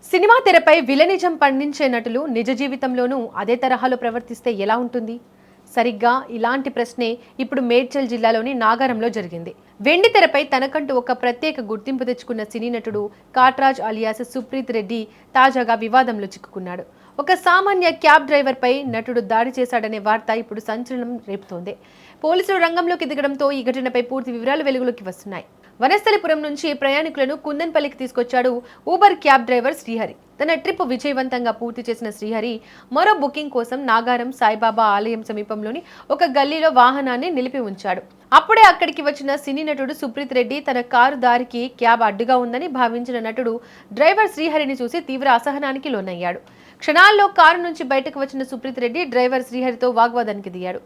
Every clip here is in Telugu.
సినిమా తెరపై విలనిజం పండించే నటులు నిజ జీవితంలోనూ అదే తరహాలో ప్రవర్తిస్తే ఎలా ఉంటుంది? సరిగ్గా ఇలాంటి ప్రశ్నే ఇప్పుడు మేడ్చల్ జిల్లాలోని నాగారంలో జరిగింది. వెండి తెరపై తనకంటూ ఒక ప్రత్యేక గుర్తింపు తెచ్చుకున్న సినీ నటుడు కాట్రాజ్ అలియాస్ సుప్రీత్ రెడ్డి తాజాగా వివాదంలో చిక్కుకున్నాడు. ఒక సామాన్య క్యాబ్ డ్రైవర్పై నటుడు దాడి చేశాడనే వార్త ఇప్పుడు సంచలనం రేపుతోంది. పోలీసులు రంగంలోకి దిగడంతో ఈ ఘటనపై పూర్తి వివరాలు వెలుగులోకి వస్తున్నాయి. వనస్థలిపురం నుంచి ప్రయాణికులను కుందన్పల్లికి తీసుకొచ్చాడు ఊబర్ క్యాబ్ డ్రైవర్ శ్రీహరి. తన ట్రిప్ విజయవంతంగా పూర్తి చేసిన శ్రీహరి మరో బుకింగ్ కోసం నాగారం సాయిబాబా ఆలయం సమీపంలోని ఒక గల్లీలో వాహనాన్ని నిలిపి ఉంచాడు. అప్పుడే అక్కడికి వచ్చిన సినీ నటుడు సుప్రీత్ రెడ్డి తన కారు దారికి క్యాబ్ అడ్డుగా ఉందని భావించిన నటుడు డ్రైవర్ శ్రీహరిని చూసి తీవ్ర అసహనానికి లోనయ్యాడు. క్షణాల్లో కారు నుంచి బయటకు వచ్చిన సుప్రీత్ రెడ్డి డ్రైవర్ శ్రీహరితో వాగ్వాదానికి దిగాడు.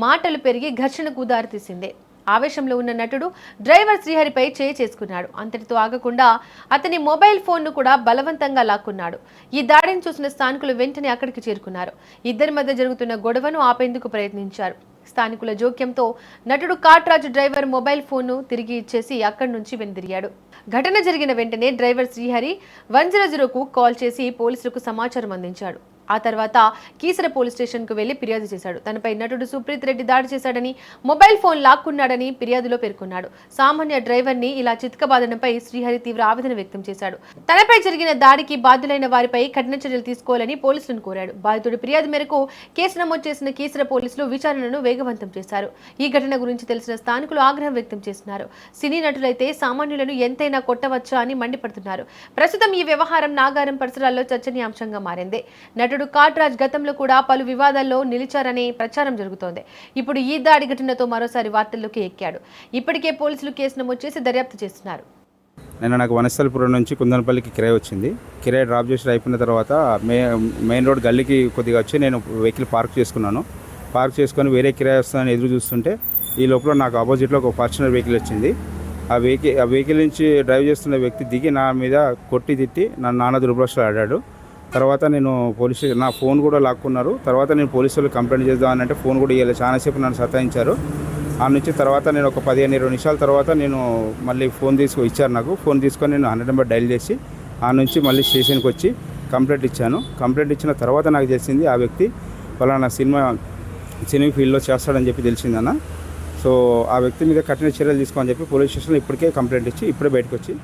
మాటలు పెరిగి ఘర్షణకు దారితీసింది. ఆవేశంలో ఉన్న నటుడు డ్రైవర్ శ్రీహరిపై చేయి చేసుకున్నాడు. అంతటితో ఆగకుండా అతని మొబైల్ ఫోన్ను కూడా బలవంతంగా లాక్కున్నాడు. ఈ దాడిని చూసిన స్థానికులు వెంటనే అక్కడికి చేరుకున్నారు. ఇద్దరి మధ్య జరుగుతున్న గొడవను ఆపేందుకు ప్రయత్నించారు. స్థానికుల జోక్యంతో నటుడు కాట్రాజు డ్రైవర్ మొబైల్ ఫోన్ను తిరిగి ఇచ్చేసి అక్కడి నుంచి వెనుదిరిగాడు. ఘటన జరిగిన వెంటనే డ్రైవర్ శ్రీహరి 100కు కాల్ చేసి పోలీసులకు సమాచారం అందించాడు. ఆ తర్వాత కీసర పోలీస్ స్టేషన్కు వెళ్లి ఫిర్యాదు చేశాడు. తనపై నటుడు సుప్రీత్ రెడ్డి దాడి చేశాడని, మొబైల్ ఫోన్ లాక్కున్నాడని ఫిర్యాదులో పేర్కొన్నాడు. సామాన్య డ్రైవర్ని ఇలా చితకబాదడంపై శ్రీహరి తీవ్ర ఆవేదన వ్యక్తం చేశాడు. తనపై జరిగిన దాడికి బాధ్యులైన వారిపై కఠిన చర్యలు తీసుకోవాలని పోలీసులను కోరాడు. బాధితుడి ఫిర్యాదు మేరకు కేసు నమోదు చేసిన కీసర పోలీసులు విచారణను వేగవంతం చేశారు. ఈ ఘటన గురించి తెలిసిన స్థానికులు ఆగ్రహం వ్యక్తం చేస్తున్నారు. సినీ నటులైతే సామాన్యులను ఎంతైనా కొట్టవచ్చా అని మండిపడుతున్నారు. ప్రస్తుతం ఈ వ్యవహారం నాగారం పరిసరాల్లో చర్చనీయాంశంగా మారింది. నటుడు కాట్రాజ్ గతంలో కూడా పలు వివాదాల్లో నిలిచారనే ప్రచారం జరుగుతోంది. ఇప్పుడు ఈ దాడి ఘటనతో మరోసారి వార్తల్లోకి ఎక్కాడు. ఇప్పటికే పోలీసులు కేసు నమోదు చేసి దర్యాప్తు చేస్తున్నారు. నేను నాకు వనస్థలిపురం నుంచి కుందనపల్లికి కిరాయి వచ్చింది. కిరాయి డ్రాప్ చేసి అయిపోయిన తర్వాత మెయిన్ రోడ్ గల్లీకి కొద్దిగా వచ్చి నేను వెహికల్ పార్క్ చేసుకున్నాను. పార్క్ చేసుకొని వేరే కిరాయి వస్తుందని ఎదురు చూస్తుంటే ఈ లోపల నాకు ఆపోజిట్లో ఒక ఫార్చునర్ వెహికల్ వచ్చింది. ఆ వెహికల్ నుంచి డ్రైవ్ చేస్తున్న వ్యక్తి దిగి నా మీద కొట్టి తిట్టి నా నాన్న దుర్భాషలు ఆడాడు. తర్వాత నేను నా ఫోన్ కూడా లాక్కున్నారు. తర్వాత నేను పోలీసులు కంప్లైంట్ చేద్దామనంటే ఫోన్ కూడా ఇవ్వలేదు. చాలాసేపు నన్ను సతాయించారు. ఆ నుంచి తర్వాత నేను ఒక 15-20 నిమిషాల తర్వాత నేను మళ్ళీ ఫోన్ ఇచ్చారు నాకు. ఫోన్ తీసుకొని నేను 100 నెంబర్ డైల్ చేసి ఆ నుంచి మళ్ళీ స్టేషన్కి వచ్చి కంప్లైంట్ ఇచ్చాను. కంప్లైంట్ ఇచ్చిన తర్వాత నాకు తెలిసింది ఆ వ్యక్తి ఫలానా సినిమా ఫీల్డ్లో చేస్తాడని చెప్పి తెలిసిందన్న. సో ఆ వ్యక్తి మీద కఠిన చర్యలు తీసుకోమని చెప్పి పోలీస్ స్టేషన్లో ఇప్పటికే కంప్లైంట్ ఇచ్చి ఇప్పుడే బయటకు వచ్చి